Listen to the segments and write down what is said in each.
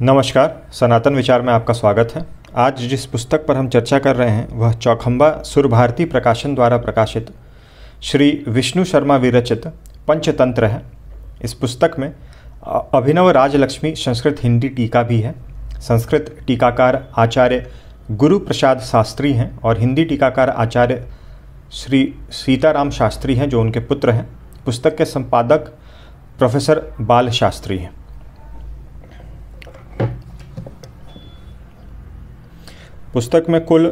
नमस्कार, सनातन विचार में आपका स्वागत है। आज जिस पुस्तक पर हम चर्चा कर रहे हैं वह चौखंबा सुरभारती प्रकाशन द्वारा प्रकाशित श्री विष्णु शर्मा विरचित पंचतंत्र है। इस पुस्तक में अभिनव राजलक्ष्मी संस्कृत हिंदी टीका भी है। संस्कृत टीकाकार आचार्य गुरु प्रसाद शास्त्री हैं और हिंदी टीकाकार आचार्य श्री सीताराम शास्त्री हैं, जो उनके पुत्र हैं। पुस्तक के संपादक प्रोफेसर बाल शास्त्री हैं। पुस्तक में कुल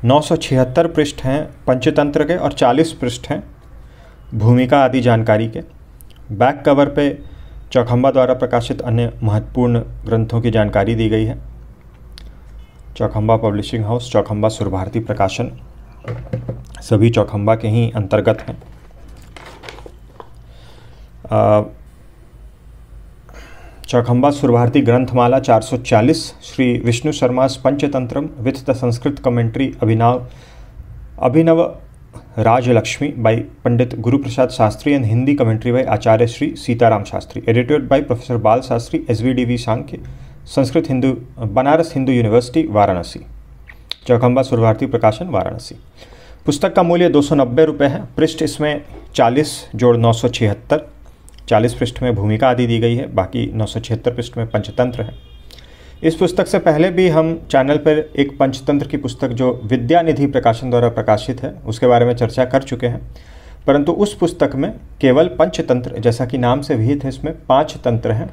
976 पृष्ठ हैं पंचतंत्र के और 40 पृष्ठ हैं भूमिका आदि जानकारी के। बैक कवर पे चौखंबा द्वारा प्रकाशित अन्य महत्वपूर्ण ग्रंथों की जानकारी दी गई है। चौखंबा पब्लिशिंग हाउस, चौखंबा सुरभारती प्रकाशन सभी चौखंबा के ही अंतर्गत हैं। Chaukhamba Surbharati Granthmala 440 Shri Vishnu Sharma's Panchatantram with the Sanskrit commentary Abhinav Rajlakshmi by Pandit Guru Prasad Shastri and Hindi commentary by Acharya Shri Sitaram Shastri, edited by professor Bal Shastri, SVDV Sankhya, Sanskrit Hindu, Banaras Hindu university, Varanasi. Chaukhamba Surbharati Prakashan, Varanasi. पुस्तक का मूल्य 290 रुपये है। पृष्ठ इसमें 40 जोड़ 976, 40 पृष्ठ में भूमिका आदि दी गई है, बाकी 976 पृष्ठ में पंचतंत्र है। इस पुस्तक से पहले भी हम चैनल पर एक पंचतंत्र की पुस्तक जो विद्यानिधि प्रकाशन द्वारा प्रकाशित है उसके बारे में चर्चा कर चुके हैं, परंतु उस पुस्तक में केवल पंचतंत्र, जैसा कि नाम से विहित है, इसमें 5 तंत्र हैं।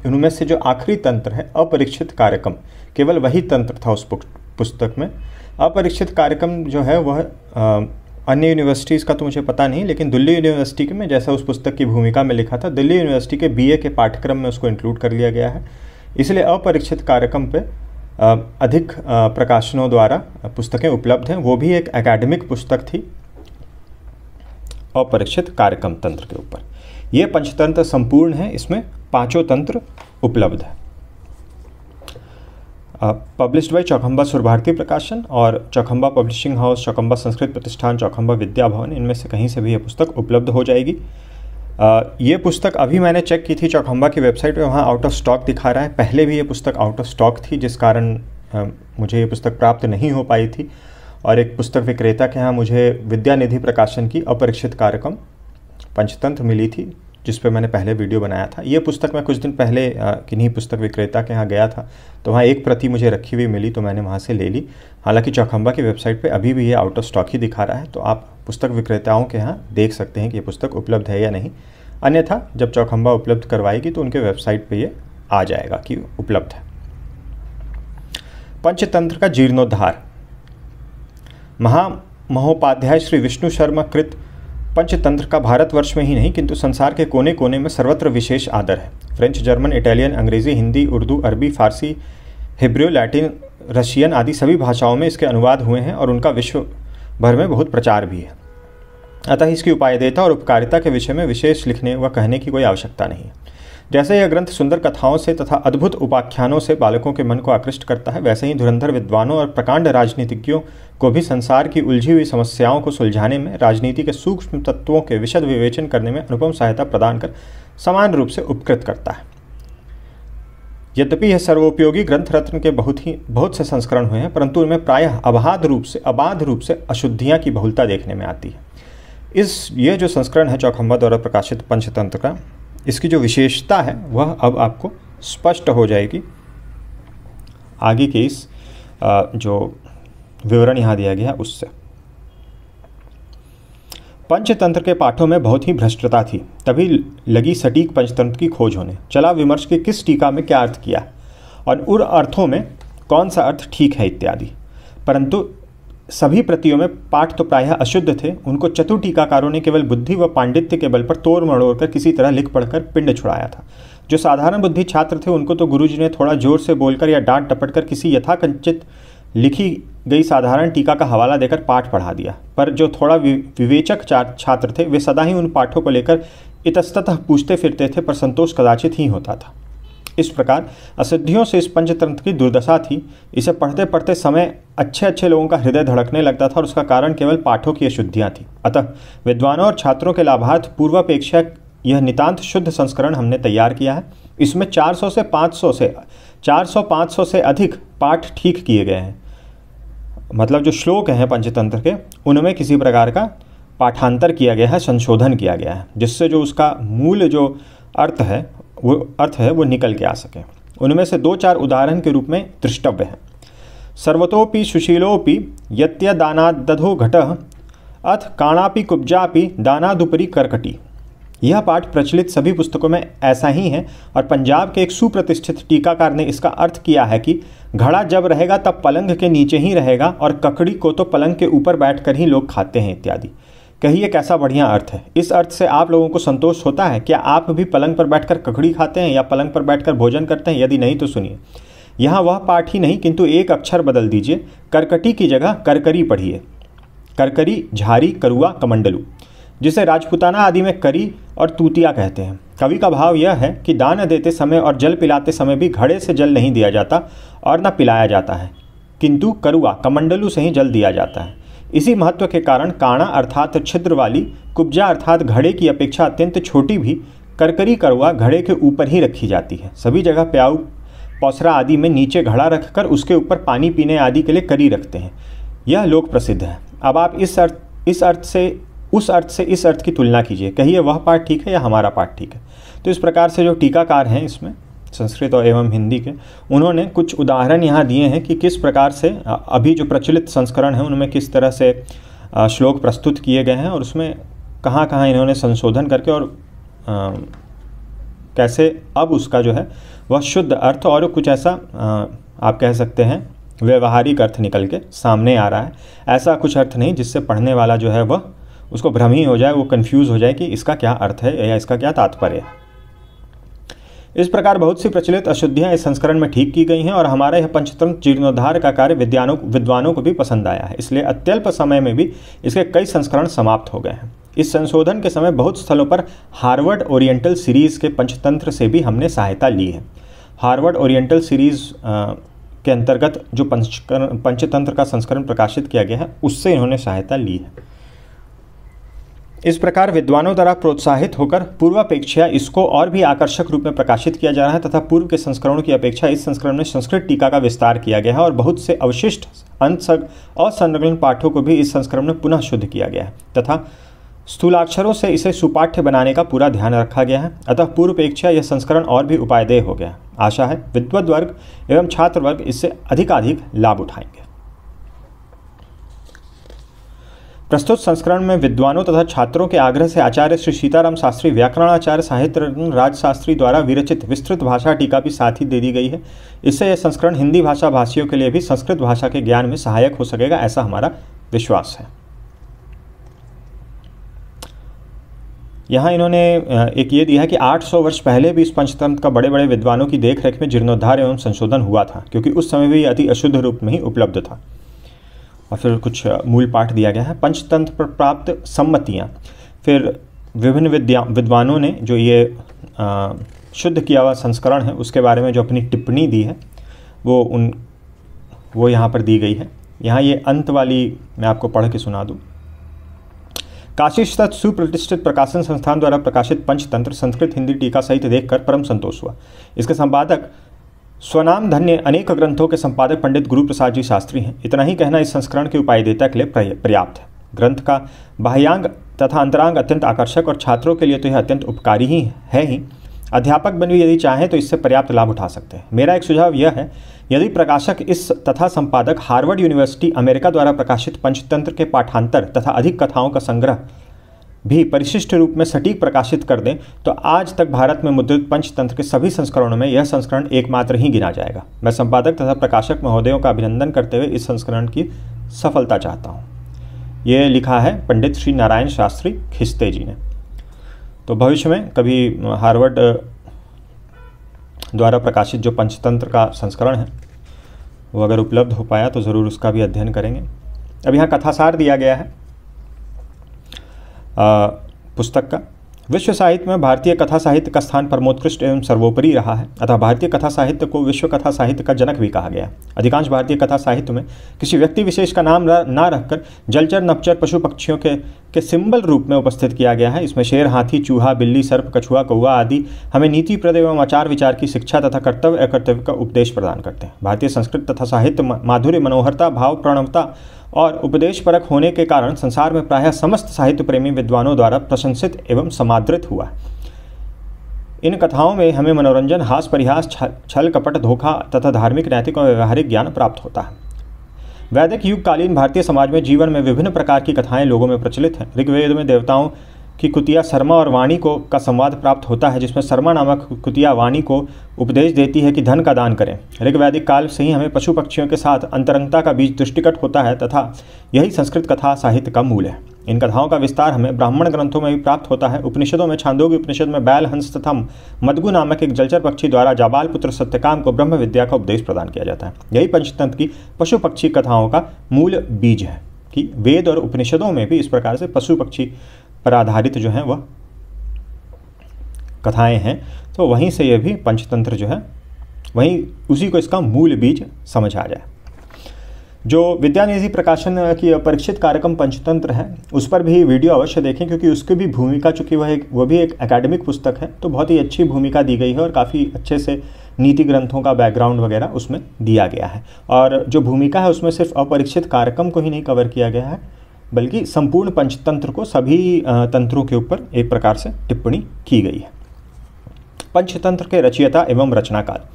उनमें से जो आखिरी तंत्र है अपरीक्षित कार्यक्रम, केवल वही तंत्र था उस पुस्तक में। अपरीक्षित कार्यक्रम जो है वह अन्य यूनिवर्सिटीज़ का तो मुझे पता नहीं, लेकिन दिल्ली यूनिवर्सिटी में, जैसा उस पुस्तक की भूमिका में लिखा था, दिल्ली यूनिवर्सिटी के BA के पाठ्यक्रम में उसको इंक्लूड कर लिया गया है। इसलिए अपरीक्षित कार्यक्रम पे अधिक प्रकाशनों द्वारा पुस्तकें उपलब्ध हैं। वो भी एक एकेडमिक पुस्तक थी अपरीक्षित कार्यक्रम तंत्र के ऊपर। ये पंचतंत्र संपूर्ण है, इसमें 5 तंत्र उपलब्ध है। पब्लिश्ड बाय चौखंबा सुरभारती प्रकाशन और चौखंबा पब्लिशिंग हाउस, चौखंबा संस्कृत प्रतिष्ठान, चौखंबा विद्या भवन, इनमें से कहीं से भी यह पुस्तक उपलब्ध हो जाएगी। ये पुस्तक अभी मैंने चेक की थी चौखंबा की वेबसाइट पे, वहाँ आउट ऑफ स्टॉक दिखा रहा है। पहले भी ये पुस्तक आउट ऑफ स्टॉक थी, जिस कारण मुझे ये पुस्तक प्राप्त नहीं हो पाई थी। और एक पुस्तक विक्रेता के यहाँ मुझे विद्यानिधि प्रकाशन की अपरीक्षित कार्यक्रम पंचतंत्र मिली थी, जिस पे मैंने पहले वीडियो बनाया था। ये पुस्तक मैं कुछ दिन पहले किन्हीं पुस्तक विक्रेता के यहाँ गया था, तो वहाँ एक प्रति मुझे रखी हुई मिली, तो मैंने वहाँ से ले ली। हालांकि चौखंबा की वेबसाइट पे अभी भी ये आउट ऑफ स्टॉक ही दिखा रहा है, तो आप पुस्तक विक्रेताओं के यहाँ देख सकते हैं कि ये पुस्तक उपलब्ध है या नहीं। अन्यथा जब चौखंबा उपलब्ध करवाएगी तो उनके वेबसाइट पर ये आ जाएगा कि उपलब्ध है। पंचतंत्र का जीर्णोद्धार। महामहोपाध्याय श्री विष्णु शर्मा कृत पंचतंत्र का भारतवर्ष में ही नहीं किंतु संसार के कोने कोने में सर्वत्र विशेष आदर है। फ्रेंच, जर्मन, इटालियन, अंग्रेजी, हिंदी, उर्दू, अरबी, फारसी, हिब्रू, लैटिन, रशियन आदि सभी भाषाओं में इसके अनुवाद हुए हैं और उनका विश्व भर में बहुत प्रचार भी है। अतः इसकी उपायदेयता और उपकारिता के विषय में विशेष लिखने व कहने की कोई आवश्यकता नहीं है। जैसे यह ग्रंथ सुंदर कथाओं से तथा अद्भुत उपाख्यानों से बालकों के मन को आकृष्ट करता है, वैसे ही धुरंधर विद्वानों और प्रकांड राजनीतिज्ञों को भी संसार की उलझी हुई समस्याओं को सुलझाने में, राजनीति के सूक्ष्म तत्वों के विशद विवेचन करने में अनुपम सहायता प्रदान कर समान रूप से उपकृत करता है। यद्यपि यह सर्वोपयोगी ग्रंथ रत्न के बहुत से संस्करण हुए हैं, परंतु इनमें प्रायः अबाध रूप से अशुद्धियाँ की बहुलता देखने में आती है। ये जो संस्करण है चौखंबा द्वारा प्रकाशित पंचतंत्र का, इसकी जो विशेषता है वह अब आपको स्पष्ट हो जाएगी आगे के इस जो विवरण यहाँ दिया गया उससे। पंचतंत्र के पाठों में बहुत ही भ्रष्टता थी, तभी लगी सटीक पंचतंत्र की खोज होने। चला विमर्श के किस टीका में क्या अर्थ किया और उन अर्थों में कौन सा अर्थ ठीक है इत्यादि। परंतु सभी प्रतियों में पाठ तो प्रायः अशुद्ध थे। उनको चतुर टीकाकारों ने केवल बुद्धि व पांडित्य के बल पर तोड़ मड़ोड़ कर किसी तरह लिख पढ़कर पिंड छुड़ाया था। जो साधारण बुद्धि छात्र थे उनको तो गुरुजी ने थोड़ा जोर से बोलकर या डांट टपट कर किसी यथाकंचित लिखी गई साधारण टीका का हवाला देकर पाठ पढ़ा दिया। पर जो थोड़ा विवेचक छात्र थे वे सदा ही उन पाठों को लेकर इतस्ततः पूछते फिरते थे, पर संतोष कदाचित ही होता था। इस प्रकार असिद्धियों से इस पंचतंत्र की दुर्दशा थी। इसे पढ़ते पढ़ते समय अच्छे लोगों का हृदय धड़कने लगता था और उसका कारण केवल पाठों की अशुद्धियाँ थी। अतः विद्वानों और छात्रों के लाभार्थ पूर्वापेक्षा यह नितांत शुद्ध संस्करण हमने तैयार किया है। इसमें 400-500 से अधिक पाठ ठीक किए गए हैं। मतलब जो श्लोक हैं पंचतंत्र के, उनमें किसी प्रकार का पाठांतर किया गया है, संशोधन किया गया है, जिससे जो उसका मूल जो अर्थ है वो निकल के आ सके। उनमें से 2-4 उदाहरण के रूप में दृष्टव्य हैं। सर्वतोपि सुशीलोपि यत्यदानादधो घटः अथ काणापि कुब्जापि दानादुपरि कर्कटी। यह पाठ प्रचलित सभी पुस्तकों में ऐसा ही है और पंजाब के एक सुप्रतिष्ठित टीकाकार ने इसका अर्थ किया है कि घड़ा जब रहेगा तब पलंग के नीचे ही रहेगा और ककड़ी को तो पलंग के ऊपर बैठकर ही लोग खाते हैं इत्यादि। कहिए कैसा बढ़िया अर्थ है। इस अर्थ से आप लोगों को संतोष होता है? क्या आप भी पलंग पर बैठकर ककड़ी खाते हैं या पलंग पर बैठकर भोजन करते हैं? यदि नहीं तो सुनिए, यहाँ वह पाठ ही नहीं किंतु एक अक्षर बदल दीजिए। करकटी की जगह करकरी पढ़िए। करकरी, झारी, करुआ, कमंडलू, जिसे राजपूताना आदि में करी और तूतिया कहते हैं। कवि का भाव यह है कि दान देते समय और जल पिलाते समय भी घड़े से जल नहीं दिया जाता और न पिलाया जाता है, किंतु करुआ, कमंडलू से ही जल दिया जाता है। इसी महत्व के कारण काणा अर्थात छिद्र वाली, कुब्जा अर्थात घड़े की अपेक्षा अत्यंत छोटी भी करकरी करुआ घड़े के ऊपर ही रखी जाती है। सभी जगह प्याऊ, पौसरा आदि में नीचे घड़ा रखकर उसके ऊपर पानी पीने आदि के लिए करी रखते हैं। यह लोक प्रसिद्ध है। अब आप इस अर्थ से उस अर्थ से इस अर्थ की तुलना कीजिए। कहिए वह पाठ ठीक है या हमारा पाठ ठीक है। तो इस प्रकार से जो टीकाकार हैं इसमें संस्कृत और एवं हिंदी के, उन्होंने कुछ उदाहरण यहाँ दिए हैं कि किस प्रकार से अभी जो प्रचलित संस्करण हैं उनमें किस तरह से श्लोक प्रस्तुत किए गए हैं और उसमें कहाँ कहाँ इन्होंने संशोधन करके और कैसे अब उसका जो है वह शुद्ध अर्थ और कुछ ऐसा आप कह सकते हैं व्यवहारिक अर्थ निकल के सामने आ रहा है। ऐसा कुछ अर्थ नहीं जिससे पढ़ने वाला जो है वह उसको भ्रम ही हो जाए, वो कंफ्यूज हो जाए कि इसका क्या अर्थ है या इसका क्या तात्पर्य है। इस प्रकार बहुत सी प्रचलित अशुद्धियां इस संस्करण में ठीक की गई हैं और हमारा यह पंचतंत्र जीर्णोद्धार का कार्य विद्वानों को भी पसंद आया है। इसलिए अत्यल्प समय में भी इसके कई संस्करण समाप्त हो गए हैं। इस संशोधन के समय बहुत स्थलों पर हार्वर्ड ओरिएंटल सीरीज़ के पंचतंत्र से भी हमने सहायता ली है। हार्वर्ड ओरिएंटल सीरीज़ के अंतर्गत जो पंचतंत्र का संस्करण प्रकाशित किया गया है उससे इन्होंने सहायता ली है। इस प्रकार विद्वानों द्वारा प्रोत्साहित होकर पूर्वापेक्षा इसको और भी आकर्षक रूप में प्रकाशित किया जा रहा है तथा पूर्व के संस्करणों की अपेक्षा इस संस्करण में संस्कृत टीका का विस्तार किया गया है और बहुत से अवशिष्ट असंलग्न पाठों को भी इस संस्करण में पुनः शुद्ध किया गया है तथा स्थूलाक्षरों से इसे सुपाठ्य बनाने का पूरा ध्यान रखा गया है। अतः पूर्वापेक्षा यह संस्करण और भी उपायदेय हो गया। आशा है विद्वद् वर्ग एवं छात्र वर्ग इससे अधिकाधिक लाभ उठाएंगे। प्रस्तुत संस्करण में विद्वानों तथा छात्रों के आग्रह से आचार्य श्री सीताराम शास्त्री व्याकरणाचार्य साहित्य रत्न राजशास्त्री द्वारा विरचित विस्तृत भाषा टीका भी साथ ही दे दी गई है। इससे यह संस्करण हिंदी भाषा भाषियों के लिए भी संस्कृत भाषा के ज्ञान में सहायक हो सकेगा, ऐसा हमारा विश्वास है। यहाँ इन्होंने एक ये दिया है कि 800 वर्ष पहले भी इस पंचतंत्र का बड़े बड़े विद्वानों की देखरेख में जीर्णोद्धार एवं संशोधन हुआ था, क्योंकि उस समय भी अति अशुद्ध रूप में ही उपलब्ध था। और फिर कुछ मूल पाठ दिया गया है। पंचतंत्र पर प्राप्त सम्मतियाँ, फिर विभिन्न विद्वानों ने जो ये शुद्ध किया हुआ संस्करण है उसके बारे में जो अपनी टिप्पणी दी है वो यहाँ पर दी गई है। यहाँ ये अंत वाली मैं आपको पढ़ के सुना दूँ। काशी स्थित सुप्रतिष्ठित प्रकाशन संस्थान द्वारा प्रकाशित पंचतंत्र संस्कृत हिंदी टीका सहित देखकर परम संतोष हुआ। इसके संपादक स्वनाम धन्य अनेक ग्रंथों के संपादक पंडित गुरु प्रसाद जी शास्त्री हैं। इतना ही कहना इस संस्करण के उपायदेता के लिए पर्याप्त है। ग्रंथ का बाह्यांग तथा अंतरांग अत्यंत आकर्षक और छात्रों के लिए तो यह अत्यंत उपकारी ही है ही। अध्यापक बन भी यदि चाहें तो इससे पर्याप्त लाभ उठा सकते हैं। मेरा एक सुझाव यह है, यदि प्रकाशक इस तथा संपादक हार्वर्ड यूनिवर्सिटी अमेरिका द्वारा प्रकाशित पंचतंत्र के पाठांतर तथा अधिक कथाओं का संग्रह भी परिशिष्ट रूप में सटीक प्रकाशित कर दें तो आज तक भारत में मुद्रित पंचतंत्र के सभी संस्करणों में यह संस्करण एकमात्र ही गिना जाएगा। मैं संपादक तथा प्रकाशक महोदयों का अभिनंदन करते हुए इस संस्करण की सफलता चाहता हूँ। ये लिखा है पंडित श्री नारायण शास्त्री खिस्ते जी ने। तो भविष्य में कभी हार्वर्ड द्वारा प्रकाशित जो पंचतंत्र का संस्करण है वो अगर उपलब्ध हो पाया तो ज़रूर उसका भी अध्ययन करेंगे। अब यहाँ कथासार दिया गया है पुस्तक का, विश्व साहित्य में भारतीय कथा साहित्य का स्थान परमोत्कृष्ट एवं सर्वोपरि रहा है, अतः भारतीय कथा साहित्य को विश्व कथा साहित्य का जनक भी कहा गया। अधिकांश भारतीय कथा साहित्य में किसी व्यक्ति विशेष का नाम ना रखकर जलचर नपचर पशु पक्षियों के सिंबल रूप में उपस्थित किया गया है। इसमें शेर, हाथी, चूहा, बिल्ली, सर्प, कछुआ, कौवा आदि हमें नीतिप्रद एवं आचार विचार की शिक्षा तथा कर्तव्य अकर्तव्य का उपदेश प्रदान करते हैं। भारतीय संस्कृत तथा साहित्य माधुर्य, मनोहरता, भाव प्रणवता और उपदेशपरक होने के कारण संसार में प्रायः समस्त साहित्य प्रेमी विद्वानों द्वारा प्रशंसित एवं समादृत हुआ। इन कथाओं में हमें मनोरंजन, हास, परिहास, छल, कपट, धोखा तथा धार्मिक, नैतिक और व्यवहारिक ज्ञान प्राप्त होता है। वैदिक युगकालीन भारतीय समाज में जीवन में विभिन्न प्रकार की कथाएं लोगों में प्रचलित हैं। ऋग्वेद में देवताओं की कुतिया शर्मा और वाणी को का संवाद प्राप्त होता है, जिसमें शर्मा नामक कुतिया वाणी को उपदेश देती है कि धन का दान करें। ऋग्वैदिक काल से ही हमें पशु पक्षियों के साथ अंतरंगता का बीज दृष्टिकट होता है तथा यही संस्कृत कथा साहित्य का मूल है। इन कथाओं का विस्तार हमें ब्राह्मण ग्रंथों में भी प्राप्त होता है। उपनिषदों में छांदोग्य उपनिषद में बैल, हंस तथा मदगु नामक एक जलचर पक्षी द्वारा जाबाल पुत्र सत्यकाम को ब्रह्म विद्या का उपदेश प्रदान किया जाता है। यही पंचतंत्र की पशु पक्षी कथाओं का मूल बीज है कि वेद और उपनिषदों में भी इस प्रकार से पशु पक्षी पर आधारित जो है वह कथाएं हैं, तो वहीं से यह भी पंचतंत्र जो है वहीं उसी को इसका मूल बीज समझ आ जाए। जो विद्यानिधि प्रकाशन की परीक्षित कार्यक्रम पंचतंत्र है उस पर भी वीडियो अवश्य देखें, क्योंकि उसकी भी भूमिका, चूँकि वह भी एक एकेडमिक पुस्तक है, तो बहुत ही अच्छी भूमिका दी गई है और काफ़ी अच्छे से नीति ग्रंथों का बैकग्राउंड वगैरह उसमें दिया गया है। और जो भूमिका है उसमें सिर्फ अपरीक्षित कार्यक्रम को ही नहीं कवर किया गया है, बल्कि संपूर्ण पंचतंत्र को, सभी तंत्रों के ऊपर एक प्रकार से टिप्पणी की गई है। पंचतंत्र के रचयिता एवं रचनाकार।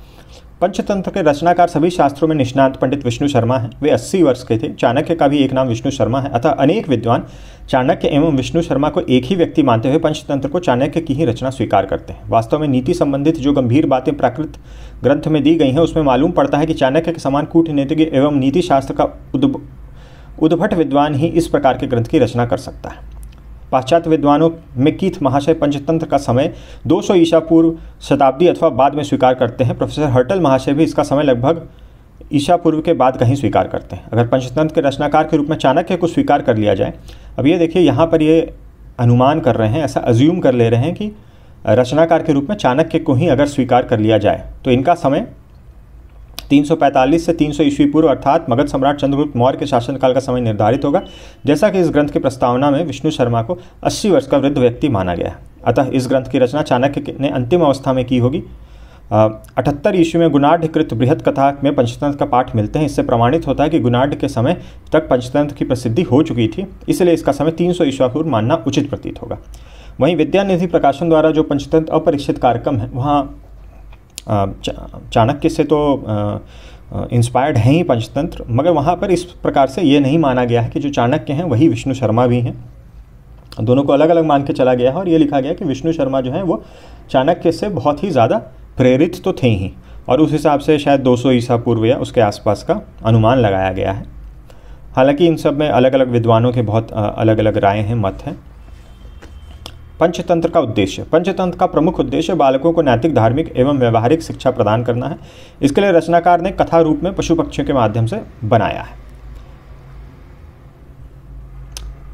पंचतंत्र के रचनाकार सभी शास्त्रों में निष्णात पंडित विष्णु शर्मा हैं। वे 80 वर्ष के थे। चाणक्य का भी एक नाम विष्णु शर्मा है, अतः अनेक विद्वान चाणक्य एवं विष्णु शर्मा को एक ही व्यक्ति मानते हुए पंचतंत्र को चाणक्य की ही रचना स्वीकार करते हैं। वास्तव में नीति संबंधित जो गंभीर बातें प्राकृत ग्रंथ में दी गई हैं उसमें मालूम पड़ता है कि चाणक्य के समान कूटनीतिज्ञ एवं नीति शास्त्र का उद्भट विद्वान ही इस प्रकार के ग्रंथ की रचना कर सकता है। पाश्चात्य विद्वानों में कीथ महाशय पंचतंत्र का समय 200 ईसा पूर्व शताब्दी अथवा बाद में स्वीकार करते हैं। प्रोफेसर हर्टल महाशय भी इसका समय लगभग ईसा पूर्व के बाद कहीं स्वीकार करते हैं। अगर पंचतंत्र के रचनाकार के रूप में चाणक्य को स्वीकार कर लिया जाए, अब ये देखिए यहाँ पर ये अनुमान कर रहे हैं, ऐसा अज्यूम कर ले रहे हैं कि रचनाकार के रूप में चाणक्य को ही अगर स्वीकार कर लिया जाए तो इनका समय 345 से 300 ईस्वी पूर्व अर्थात मगध सम्राट चंद्रगुप्त मौर्य के शासनकाल का समय निर्धारित होगा, जैसा कि इस ग्रंथ की प्रस्तावना में विष्णु शर्मा को 80 वर्ष का वृद्ध व्यक्ति माना गया है। अतः इस ग्रंथ की रचना चाणक्य ने अंतिम अवस्था में की होगी। 78 ईस्वी में गुणाढ़कृत बृहत कथा में पंचतंत्र का पाठ मिलते हैं। इससे प्रमाणित होता है कि गुणाढ़ के समय तक पंचतंत्र की प्रसिद्धि हो चुकी थी, इसलिए इसका समय 300 ईस्वी पूर्व मानना उचित प्रतीत होगा। वहीं विद्यानिधि प्रकाशन द्वारा जो पंचतंत्र अपरीक्षित कार्यक्रम है वहाँ चाणक्य से तो इंस्पायर्ड हैं ही पंचतंत्र, मगर वहाँ पर इस प्रकार से ये नहीं माना गया है कि जो चाणक्य हैं वही विष्णु शर्मा भी हैं। दोनों को अलग अलग मान के चला गया है और ये लिखा गया कि विष्णु शर्मा जो है वो चाणक्य से बहुत ही ज़्यादा प्रेरित तो थे ही, और उस हिसाब से शायद 200 ईसा पूर्व या उसके आसपास का अनुमान लगाया गया है। हालांकि इन सब में अलग अलग विद्वानों के बहुत अलग अलग राय हैं, मत हैं। पंचतंत्र का उद्देश्य। पंचतंत्र का प्रमुख उद्देश्य बालकों को नैतिक, धार्मिक एवं व्यवहारिक शिक्षा प्रदान करना है। इसके लिए रचनाकार ने कथा रूप में पशु पक्षियों के माध्यम से बनाया है।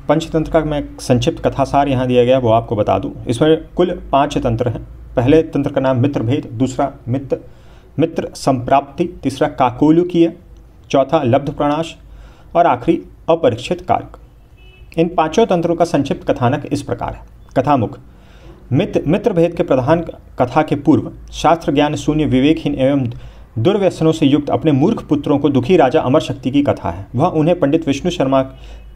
पंचतंत्र का मैं संक्षिप्त कथासार यहाँ दिया गया वो आपको बता दूँ। इसमें कुल 5 तंत्र हैं। पहले तंत्र का नाम मित्रभेद, दूसरा मित्र संप्राप्ति, तीसरा काकोलुकीय, चौथा लब्ध प्रणाश और आखिरी अपरीक्षित कारक। इन 5 तंत्रों का संक्षिप्त कथानक इस प्रकार है। कथामुख। मित्रभेद के प्रधान कथा के पूर्व शास्त्र ज्ञान शून्य, विवेकहीन एवं दुर्व्यसनों से युक्त अपने मूर्ख पुत्रों को दुखी राजा अमर शक्ति की कथा है। वह उन्हें पंडित विष्णु शर्मा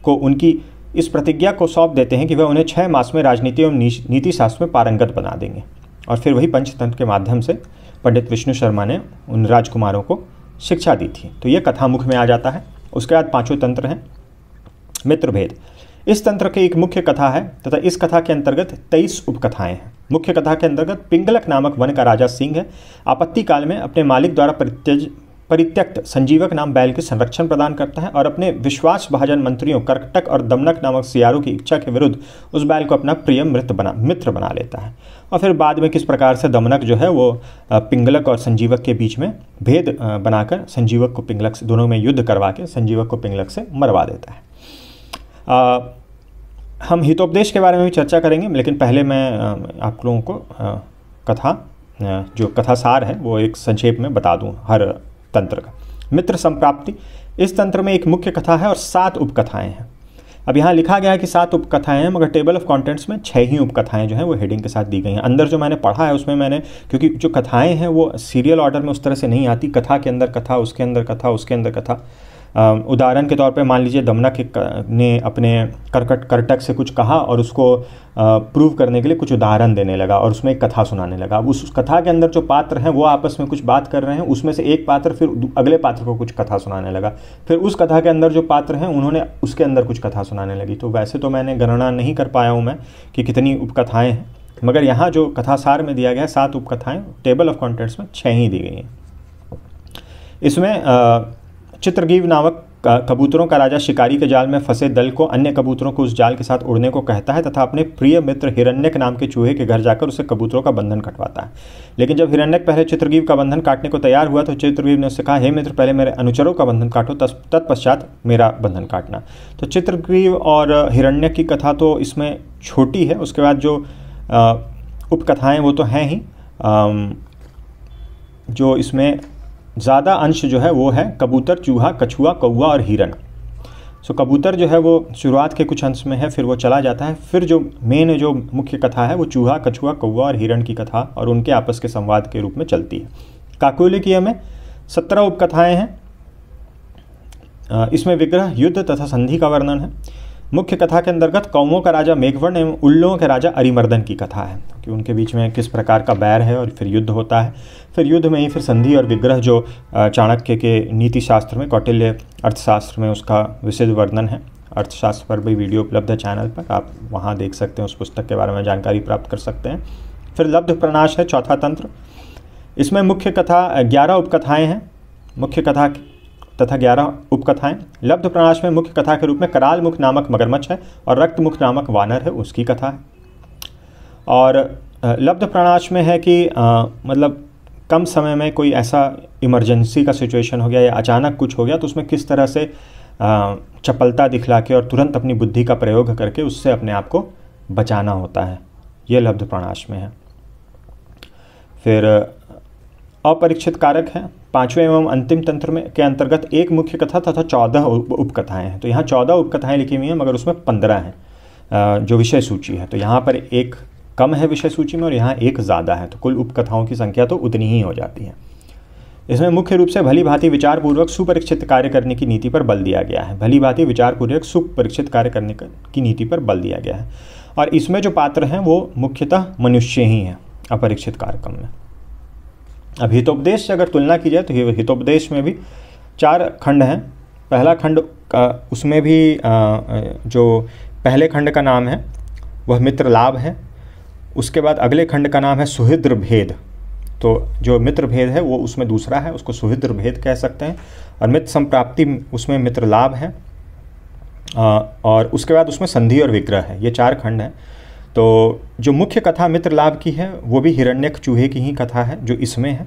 को उनकी इस प्रतिज्ञा को सौंप देते हैं कि वह उन्हें 6 मास में राजनीति एवं नीति शास्त्र में पारंगत बना देंगे। और फिर वही पंचतंत्र के माध्यम से पंडित विष्णु शर्मा ने उन राजकुमारों को शिक्षा दी थी। तो ये कथामुख में आ जाता है। उसके बाद 5 तंत्र हैं। मित्रभेद। इस तंत्र की एक मुख्य कथा है तथा इस कथा के अंतर्गत 23 उपकथाएं हैं। मुख्य कथा के अंतर्गत पिंगलक नामक वन का राजा सिंह है। आपत्ति काल में अपने मालिक द्वारा परित्यक्त संजीवक नाम बैल के संरक्षण प्रदान करता है और अपने विश्वास भाजन मंत्रियों कर्कटक और दमनक नामक सियारों की इच्छा के विरुद्ध उस बैल को अपना प्रिय मित्र बना लेता है। और फिर बाद में किस प्रकार से दमनक जो है वो पिंगलक और संजीवक के बीच में भेद बनाकर संजीवक को पिंगलक से, दोनों में युद्ध करवा के संजीवक को पिंगलक से मरवा देता है। हम हितोपदेश के बारे में भी चर्चा करेंगे, लेकिन पहले मैं आप लोगों को कथा जो कथा सार है वो एक संक्षेप में बता दूं हर तंत्र का। मित्र संप्राप्ति, इस तंत्र में एक मुख्य कथा है और 7 उपकथाएं हैं। अब यहाँ लिखा गया है कि 7 उपकथाएं हैं, मगर टेबल ऑफ कंटेंट्स में 6 ही उपकथाएं जो हैं वो हेडिंग के साथ दी गई हैं। अंदर जो मैंने पढ़ा है उसमें मैंने, क्योंकि जो कथाएं हैं वो सीरियल ऑर्डर में उस तरह से नहीं आती, कथा के अंदर कथा, उसके अंदर कथा, उसके अंदर कथा। उदाहरण के तौर पे मान लीजिए दमनक ने अपने करटक से कुछ कहा और उसको प्रूव करने के लिए कुछ उदाहरण देने लगा और उसमें एक कथा सुनाने लगा। उस कथा के अंदर जो पात्र हैं वो आपस में कुछ बात कर रहे हैं, उसमें से एक पात्र फिर अगले पात्र को कुछ कथा सुनाने लगा, फिर उस कथा के अंदर जो पात्र हैं उन्होंने उसके अंदर कुछ कथा सुनाने लगी। तो वैसे तो मैंने गणना नहीं कर पाया हूँ मैं कि कितनी उपकथाएँ हैं, मगर यहाँ जो कथासार में दिया गया है 7 उपकथाएँ, टेबल ऑफ कंटेंट्स में 6 ही दी गई हैं। इसमें चित्रगीव नामक कबूतरों का राजा शिकारी के जाल में फंसे दल को अन्य कबूतरों को उस जाल के साथ उड़ने को कहता है तथा अपने प्रिय मित्र हिरण्यक नाम के चूहे के घर जाकर उसे कबूतरों का बंधन कटवाता है। लेकिन जब हिरण्यक पहले चित्रगीव का बंधन काटने को तैयार हुआ तो चित्रगीव ने उससे कहा, हे मित्र, पहले मेरे अनुचरों का बंधन काटो, तत्पश्चात मेरा बंधन काटना। तो चित्रगीव और हिरण्यक की कथा तो इसमें छोटी है, उसके बाद जो उपकथाएँ वो तो हैं ही। जो इसमें ज़्यादा अंश जो है वो है कबूतर, चूहा, कछुआ, कौवा और हिरण। सो कबूतर जो है वो शुरुआत के कुछ अंश में है, फिर वो चला जाता है। फिर जो मेन जो मुख्य कथा है वो चूहा, कछुआ, कौवा और हिरण की कथा और उनके आपस के संवाद के रूप में चलती है। काकोलिकीय में 17 उपकथाएँ हैं। इसमें विग्रह, युद्ध तथा संधि का वर्णन है। मुख्य कथा के अंतर्गत कौवों का राजा मेघवर्ण एवं उल्लुओं के राजा अरिमर्दन की कथा है कि उनके बीच में किस प्रकार का बैर है और फिर युद्ध होता है। फिर युद्ध में ही फिर संधि और विग्रह जो चाणक्य के नीति शास्त्र में, कौटिल्य अर्थशास्त्र में उसका विशेष वर्णन है। अर्थशास्त्र पर भी वीडियो उपलब्ध है चैनल पर, आप वहाँ देख सकते हैं, उस पुस्तक के बारे में जानकारी प्राप्त कर सकते हैं। फिर लब्ध प्रणाश है चौथा तंत्र। इसमें मुख्य कथा 11 उपकथाएँ हैं, मुख्य कथा तथा 11 उपकथाएं। लब्ध प्रणाश में मुख्य कथा के रूप में कराल मुख नामक मगरमच्छ है और रक्त मुख नामक वानर है, उसकी कथा है। और लब्ध प्रणाश में है कि मतलब कम समय में कोई ऐसा इमरजेंसी का सिचुएशन हो गया या अचानक कुछ हो गया तो उसमें किस तरह से चपलता दिखला के और तुरंत अपनी बुद्धि का प्रयोग करके उससे अपने आप को बचाना होता है, ये लब्ध प्रणाश में है। फिर अपरीक्षित कारक है। 5वें एवं अंतिम तंत्र में के अंतर्गत एक मुख्य कथा तथा 14 उपकथाएं हैं। तो यहाँ 14 उपकथाएं लिखी हुई हैं, मगर उसमें 15 हैं जो विषय सूची है। तो यहाँ पर एक कम है विषय सूची में और यहाँ एक ज़्यादा है, तो कुल उपकथाओं की संख्या तो उतनी ही हो जाती है। इसमें मुख्य रूप से भली भांति विचारपूर्वक सुपरीक्षित कार्य करने की नीति पर बल दिया गया है। भली भांति विचारपूर्वक सुपरीक्षित कार्य करने की नीति पर बल दिया गया है। और इसमें जो पात्र हैं वो मुख्यतः मनुष्य ही हैं अपरीक्षित कार्यक्रम में। अब हितोपदेश से अगर तुलना की जाए तो हितोपदेश में भी 4 खंड हैं। पहला खंड उसमें भी जो पहले खंड का नाम है वह मित्र लाभ है। उसके बाद अगले खंड का नाम है सुहृद भेद। तो जो मित्र भेद है वो उसमें दूसरा है, उसको सुहृद भेद कह सकते हैं। और मित्र संप्राप्ति उसमें मित्र लाभ है। और उसके बाद उसमें संधि और विग्रह है। ये 4 खंड हैं। तो जो मुख्य कथा मित्र लाभ की है वो भी हिरण्यक चूहे की ही कथा है जो इसमें है,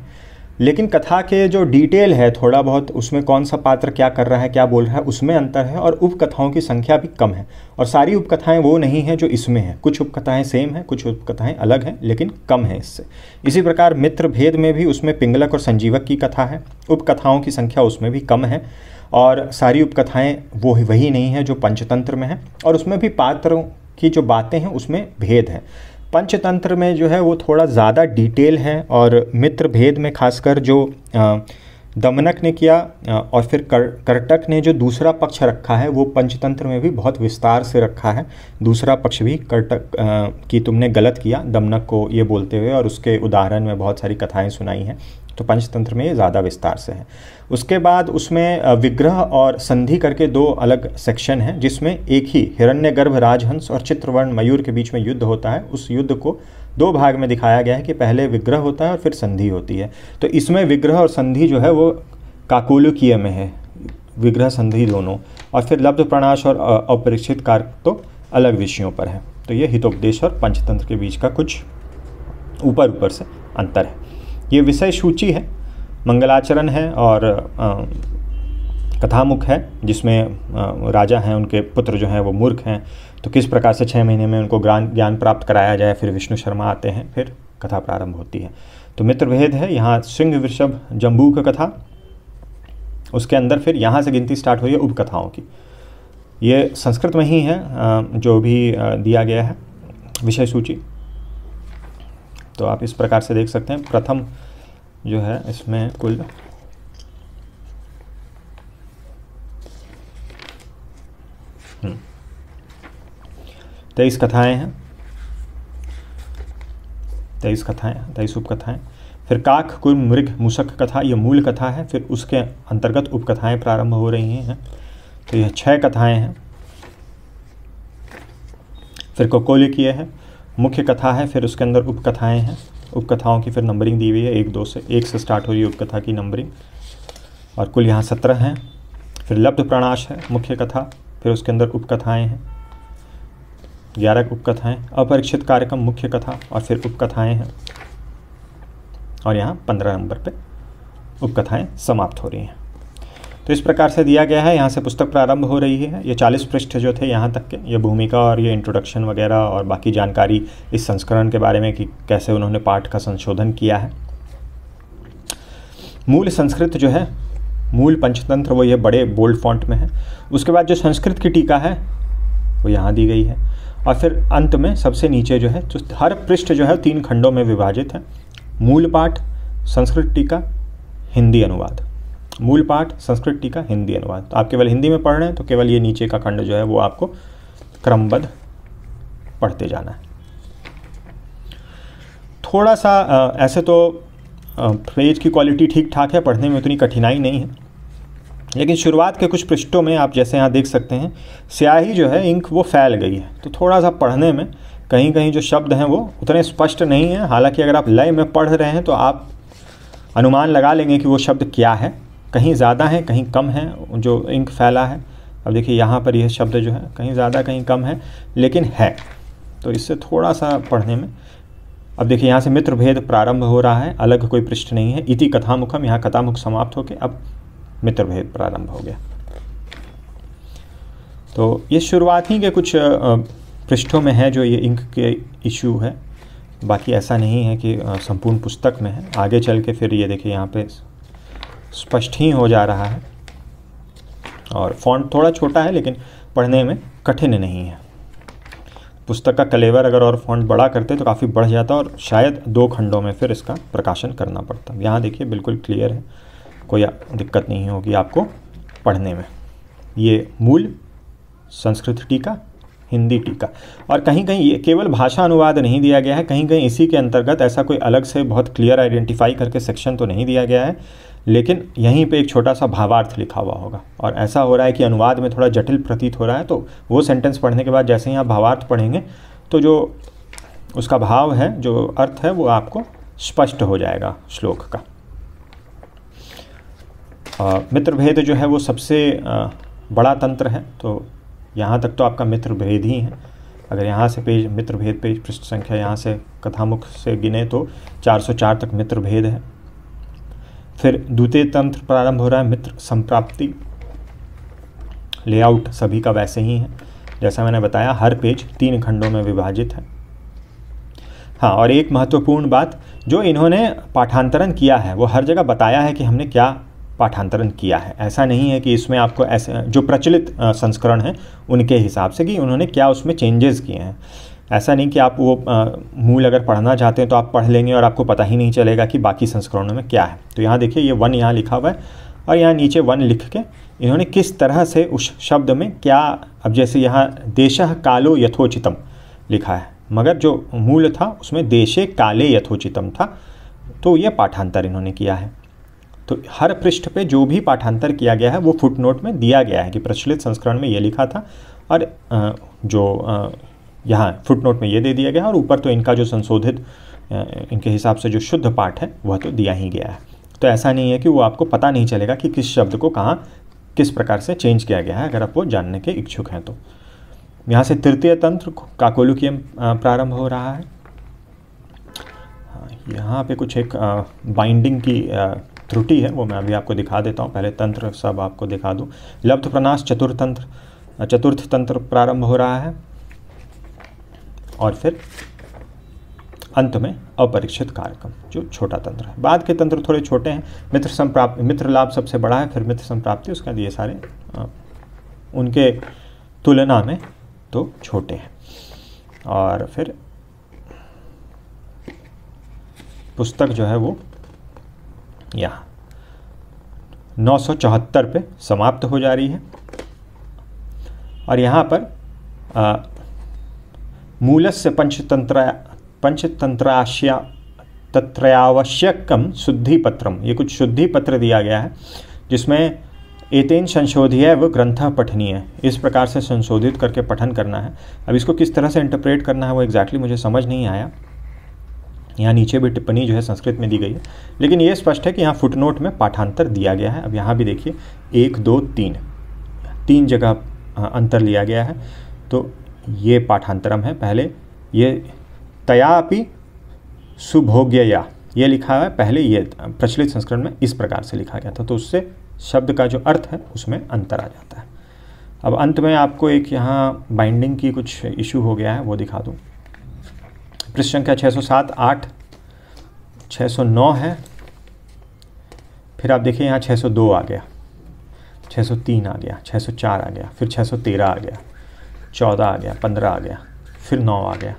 लेकिन कथा के जो डिटेल है थोड़ा बहुत, उसमें कौन सा पात्र क्या कर रहा है, क्या बोल रहा है, उसमें अंतर है। और उपकथाओं की संख्या भी कम है और सारी उपकथाएं वो नहीं हैं जो इसमें हैं। कुछ उपकथाएं सेम हैं, कुछ उपकथाएं अलग हैं, लेकिन कम है इससे। इसी प्रकार मित्र भेद में भी उसमें पिंगलक और संजीवक की कथा है। उपकथाओं की संख्या उसमें भी कम है और सारी उपकथाएँ वो वही नहीं है जो पंचतंत्र में है। और उसमें भी पात्रों की जो बातें हैं उसमें भेद है। पंचतंत्र में जो है वो थोड़ा ज़्यादा डिटेल है और मित्र भेद में खासकर जो दमनक ने किया और फिर करटक ने जो दूसरा पक्ष रखा है वो पंचतंत्र में भी बहुत विस्तार से रखा है। दूसरा पक्ष भी करटक कि तुमने गलत किया दमनक को ये बोलते हुए, और उसके उदाहरण में बहुत सारी कथाएं सुनाई हैं। तो पंचतंत्र में ये ज़्यादा विस्तार से है। उसके बाद उसमें विग्रह और संधि करके 2 अलग सेक्शन हैं, जिसमें एक ही हिरण्यगर्भ राजहंस और चित्रवर्ण मयूर के बीच में युद्ध होता है। उस युद्ध को 2 भाग में दिखाया गया है कि पहले विग्रह होता है और फिर संधि होती है। तो इसमें विग्रह और संधि जो है वो काकोलिकीय में है, विग्रह संधि दोनों। और फिर लब्ध प्रणाश और अपरीक्षित कारक तो अलग विषयों पर है। तो ये हितोपदेश और पंचतंत्र के बीच का कुछ ऊपर से अंतर है। ये विषय सूची है, मंगलाचरण है और कथामुख है जिसमें राजा हैं, उनके पुत्र जो हैं वो मूर्ख हैं, तो किस प्रकार से 6 महीने में उनको ज्ञान प्राप्त कराया जाए। फिर विष्णु शर्मा आते हैं, फिर कथा प्रारंभ होती है। तो मित्रभेद है, यहाँ सिंह वृषभ जम्बूक कथा, उसके अंदर फिर यहाँ से गिनती स्टार्ट हुई है उपकथाओं की। ये संस्कृत में ही है जो भी दिया गया है विषय सूची, तो आप इस प्रकार से देख सकते हैं। प्रथम जो है इसमें कुल 23 कथाएँ हैं, 23 कथाएँ, 23 उपकथाएँ। फिर काक कुर्म मृग मूषक कथा, ये मूल कथा है, फिर उसके अंतर्गत उपकथाएँ प्रारंभ हो रही हैं। तो यह 6 कथाएँ हैं। फिर कोकोलिकीय है, मुख्य कथा है, फिर उसके अंदर उपकथाएँ हैं। उपकथाओं की फिर नंबरिंग दी हुई है, 1 से स्टार्ट हो रही है उपकथा की नंबरिंग, और कुल यहाँ 17 हैं। फिर लब्ध प्रणाश है मुख्य कथा, फिर उसके अंदर उपकथाएँ हैं 11 उपकथाएँ। अपरीक्षित कार्यक्रम मुख्य कथा और फिर उपकथाएँ हैं, और यहाँ 15 नंबर पे उपकथाएँ समाप्त हो रही हैं। तो इस प्रकार से दिया गया है। यहाँ से पुस्तक प्रारंभ हो रही है। ये 40 पृष्ठ जो थे यहाँ तक के, ये भूमिका और ये इंट्रोडक्शन वगैरह और बाकी जानकारी इस संस्करण के बारे में कि कैसे उन्होंने पाठ का संशोधन किया है। मूल संस्कृत जो है, मूल पंचतंत्र, वो ये बड़े बोल्ड फॉन्ट में है। उसके बाद जो संस्कृत की टीका है वो यहाँ दी गई है, और फिर अंत में सबसे नीचे जो है, जो हर पृष्ठ जो है 3 खंडों में विभाजित है। मूल पाठ, संस्कृत टीका, हिंदी अनुवाद। मूल पाठ, संस्कृत टीका, हिंदी अनुवाद। तो आप केवल हिंदी में पढ़ रहे हैं तो केवल ये नीचे का खंड जो है वो आपको क्रमबद्ध पढ़ते जाना है। थोड़ा सा ऐसे तो पेज की क्वालिटी ठीक ठाक है, पढ़ने में उतनी कठिनाई नहीं है, लेकिन शुरुआत के कुछ पृष्ठों में आप जैसे यहाँ देख सकते हैं, स्याही जो है, इंक वो फैल गई है। तो थोड़ा सा पढ़ने में कहीं कहीं जो शब्द हैं वो उतने स्पष्ट नहीं हैं। हालांकि अगर आप लय में पढ़ रहे हैं तो आप अनुमान लगा लेंगे कि वो शब्द क्या है, कहीं ज़्यादा है कहीं कम है जो इंक फैला है। अब देखिए यहाँ पर यह शब्द जो है कहीं ज़्यादा कहीं कम है, लेकिन है, तो इससे थोड़ा सा पढ़ने में। अब देखिए यहाँ से मित्र भेद प्रारंभ हो रहा है, अलग कोई पृष्ठ नहीं है। इति कथामुखम, यहाँ कथामुख समाप्त होकर अब मित्र भेद प्रारंभ हो गया। तो ये शुरुआत ही के कुछ पृष्ठों में है जो ये इंक के इशू है, बाकी ऐसा नहीं है कि संपूर्ण पुस्तक में है। आगे चल के फिर ये देखिए यहाँ पे स्पष्ट ही हो जा रहा है, और फॉन्ट थोड़ा छोटा है लेकिन पढ़ने में कठिन नहीं है। पुस्तक का कलेवर अगर और फॉन्ट बड़ा करते तो काफ़ी बढ़ जाता, और शायद 2 खंडों में फिर इसका प्रकाशन करना पड़ता। यहाँ देखिए बिल्कुल क्लियर है, कोई दिक्कत नहीं होगी आपको पढ़ने में। ये मूल संस्कृत टीका, हिंदी टीका, और कहीं कहीं ये केवल भाषा अनुवाद नहीं दिया गया है, कहीं कहीं इसी के अंतर्गत ऐसा कोई अलग से बहुत क्लियर आइडेंटिफाई करके सेक्शन तो नहीं दिया गया है, लेकिन यहीं पे एक छोटा सा भावार्थ लिखा हुआ होगा। और ऐसा हो रहा है कि अनुवाद में थोड़ा जटिल प्रतीत हो रहा है, तो वो सेंटेंस पढ़ने के बाद जैसे ही आप भावार्थ पढ़ेंगे तो जो उसका भाव है, जो अर्थ है, वो आपको स्पष्ट हो जाएगा श्लोक का। मित्रभेद जो है वो सबसे बड़ा तंत्र है, तो यहाँ तक तो आपका मित्रभेद ही है। अगर यहाँ से पेज मित्रभेद पेज पृष्ठ संख्या यहाँ से कथामुख से गिने तो 404 तक मित्रभेद है। फिर द्वितीय तंत्र प्रारंभ हो रहा है, मित्र संप्राप्ति। लेआउट सभी का वैसे ही है, जैसा मैंने बताया, हर पेज 3 खंडों में विभाजित है। हाँ, और एक महत्वपूर्ण बात, जो इन्होंने पाठांतरण किया है वो हर जगह बताया है कि हमने क्या पाठांतरण किया है। ऐसा नहीं है कि इसमें आपको ऐसे जो प्रचलित संस्करण हैं उनके हिसाब से कि उन्होंने क्या उसमें चेंजेस किए हैं। ऐसा नहीं कि आप वो मूल अगर पढ़ना चाहते हैं तो आप पढ़ लेंगे और आपको पता ही नहीं चलेगा कि बाकी संस्करणों में क्या है। तो यहाँ देखिए ये 1 यहाँ लिखा हुआ है, और यहाँ नीचे 1 लिख के इन्होंने किस तरह से उस शब्द में क्या, अब जैसे यहाँ देशः कालो यथोचितम लिखा है, मगर जो मूल था उसमें देशे काले यथोचितम था, तो ये पाठांतर इन्होंने किया है। तो हर पृष्ठ पे जो भी पाठांतर किया गया है वो फुटनोट में दिया गया है कि प्रचलित संस्करण में ये लिखा था, और जो यहाँ फुटनोट में ये दे दिया गया है, और ऊपर तो इनका जो संशोधित इनके हिसाब से जो शुद्ध पाठ है वह तो दिया ही गया है। तो ऐसा नहीं है कि वो आपको पता नहीं चलेगा कि किस शब्द को कहाँ किस प्रकार से चेंज किया गया है, अगर आप वो जानने के इच्छुक हैं तो। यहाँ से तृतीय तंत्र काकोलुकियम प्रारंभ हो रहा है। यहाँ पे कुछ एक बाइंडिंग की त्रुटि है वो मैं अभी आपको दिखा देता हूँ। पहले तंत्र सब आपको दिखा दूँ। लब्ध प्रनाश चतुर्थ तंत्र प्रारंभ हो रहा है और फिर अंत में अपरीक्षित कार्यक्रम जो छोटा तंत्र है। बाद के तंत्र थोड़े छोटे हैं। मित्र लाभ सबसे बड़ा है, फिर मित्र संप्राप्ति, उसके बाद ये सारे उनके तुलना में तो छोटे हैं। और फिर पुस्तक जो है वो यहाँ 974 पे समाप्त हो जा रही है। और यहाँ पर मूलस्य पंचतंत्राश्या तत्रयावश्यकम शुद्धि पत्रम, ये कुछ शुद्धि पत्र दिया गया है जिसमें एतेन संशोध्य व ग्रंथ पठनीय, इस प्रकार से संशोधित करके पठन करना है। अब इसको किस तरह से इंटरप्रेट करना है वो एग्जैक्टली मुझे समझ नहीं आया। यहाँ नीचे भी टिप्पणी जो है संस्कृत में दी गई है, लेकिन ये स्पष्ट है कि यहाँ फुटनोट में पाठांतर दिया गया है। अब यहाँ भी देखिए 1 2 3 जगह अंतर लिया गया है, तो ये पाठांतरम है। पहले ये तयापि सुभोग्यया ये लिखा है, पहले ये प्रचलित संस्करण में इस प्रकार से लिखा गया था, तो उससे शब्द का जो अर्थ है उसमें अंतर आ जाता है। अब अंत में आपको एक यहाँ बाइंडिंग की कुछ इशू हो गया है, वो दिखा दूँ। पृष्ठ संख्या 607, 8, 609 है। फिर आप देखिए यहाँ 602 आ गया, 603 आ गया, 604 आ गया, फिर 613 आ गया, 14 आ गया, 15 आ गया, फिर 9 आ गया।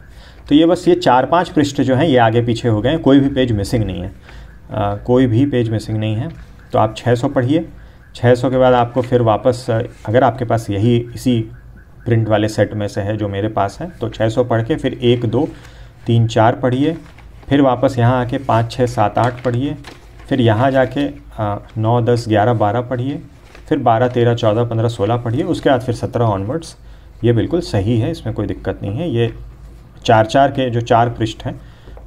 तो ये बस ये 4-5 पृष्ठ जो हैं ये आगे पीछे हो गए, कोई भी पेज मिसिंग नहीं है, कोई भी पेज मिसिंग नहीं है। तो आप 600 पढ़िए। 600 के बाद आपको फिर वापस, अगर आपके पास यही इसी प्रिंट वाले सेट में से है जो मेरे पास है, तो 600 पढ़ के फिर 1 2 3 4 पढ़िए, फिर वापस यहाँ आके 5 6 7 8 पढ़िए, फिर यहाँ जाके 9 10 11 12 पढ़िए, फिर 12 13 14 15 16 पढ़िए, उसके बाद फिर 17 ऑनवर्ड्स। ये बिल्कुल सही है, इसमें कोई दिक्कत नहीं है। ये 4-4 के जो 4 पृष्ठ हैं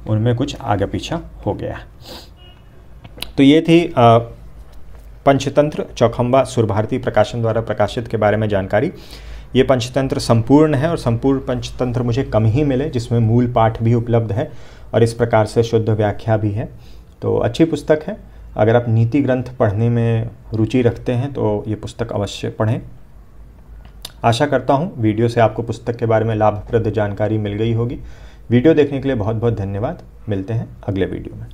उनमें कुछ आगे पीछा हो गया है। तो ये थी पंचतंत्र चौखंबा सुरभारती प्रकाशन द्वारा प्रकाशित के बारे में जानकारी। ये पंचतंत्र संपूर्ण है और संपूर्ण पंचतंत्र मुझे कम ही मिले, जिसमें मूल पाठ भी उपलब्ध है और इस प्रकार से शुद्ध व्याख्या भी है। तो अच्छी पुस्तक है। अगर आप नीति ग्रंथ पढ़ने में रुचि रखते हैं तो ये पुस्तक अवश्य पढ़ें। आशा करता हूँ वीडियो से आपको पुस्तक के बारे में लाभप्रद जानकारी मिल गई होगी। वीडियो देखने के लिए बहुत बहुत धन्यवाद। मिलते हैं अगले वीडियो में।